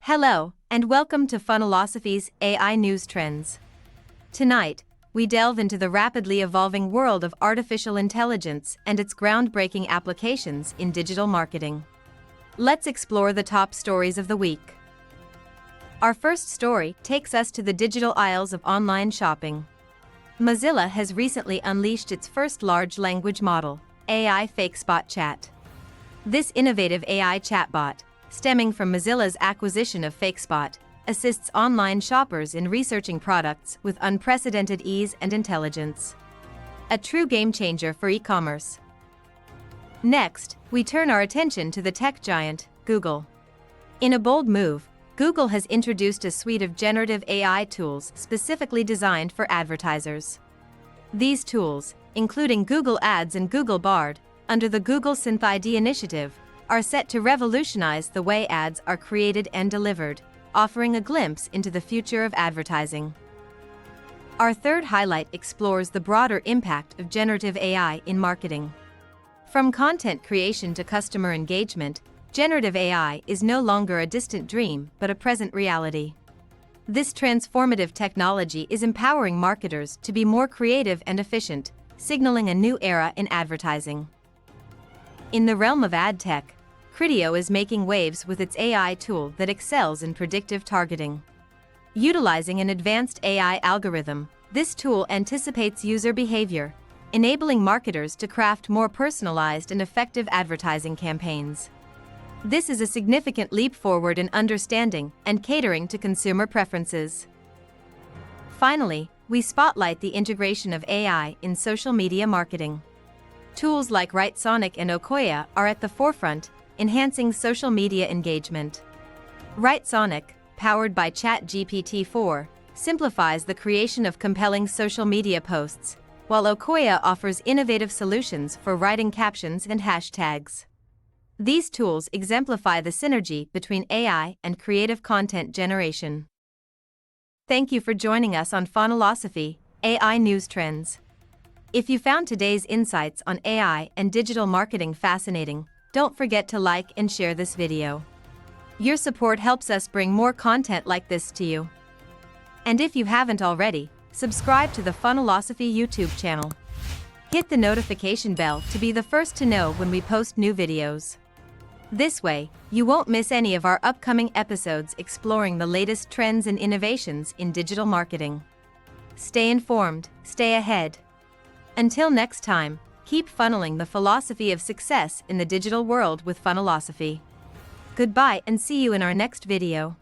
Hello, and welcome to Funnellosophy's AI News Trends. Tonight, we delve into the rapidly evolving world of artificial intelligence and its groundbreaking applications in digital marketing. Let's explore the top stories of the week. Our first story takes us to the digital aisles of online shopping. Mozilla has recently unleashed its first large language model, AI Fakespot Chat. This innovative AI chatbot, stemming from Mozilla's acquisition of Fakespot, assists online shoppers in researching products with unprecedented ease and intelligence. A true game-changer for e-commerce. Next, we turn our attention to the tech giant, Google. In a bold move, Google has introduced a suite of generative AI tools specifically designed for advertisers. These tools, including Google Ads and Google Bard, under the Google SynthID initiative, are set to revolutionize the way ads are created and delivered, offering a glimpse into the future of advertising. Our third highlight explores the broader impact of generative AI in marketing. From content creation to customer engagement, generative AI is no longer a distant dream but a present reality. This transformative technology is empowering marketers to be more creative and efficient, signaling a new era in advertising. In the realm of ad tech, Criteo is making waves with its AI tool that excels in predictive targeting. Utilizing an advanced AI algorithm, this tool anticipates user behavior, enabling marketers to craft more personalized and effective advertising campaigns. This is a significant leap forward in understanding and catering to consumer preferences. Finally, we spotlight the integration of AI in social media marketing. Tools like Writesonic and Okoya are at the forefront, enhancing social media engagement. Writesonic, powered by ChatGPT-4, simplifies the creation of compelling social media posts, while Okoya offers innovative solutions for writing captions and hashtags. These tools exemplify the synergy between AI and creative content generation. Thank you for joining us on Funnellosophy, AI News Trends. If you found today's insights on AI and digital marketing fascinating, don't forget to like and share this video. Your support helps us bring more content like this to you. And if you haven't already, subscribe to the Funnellosophy YouTube channel. Hit the notification bell to be the first to know when we post new videos. This way, you won't miss any of our upcoming episodes exploring the latest trends and innovations in digital marketing. Stay informed, stay ahead. Until next time, keep funneling the philosophy of success in the digital world with Funnellosophy. Goodbye and see you in our next video.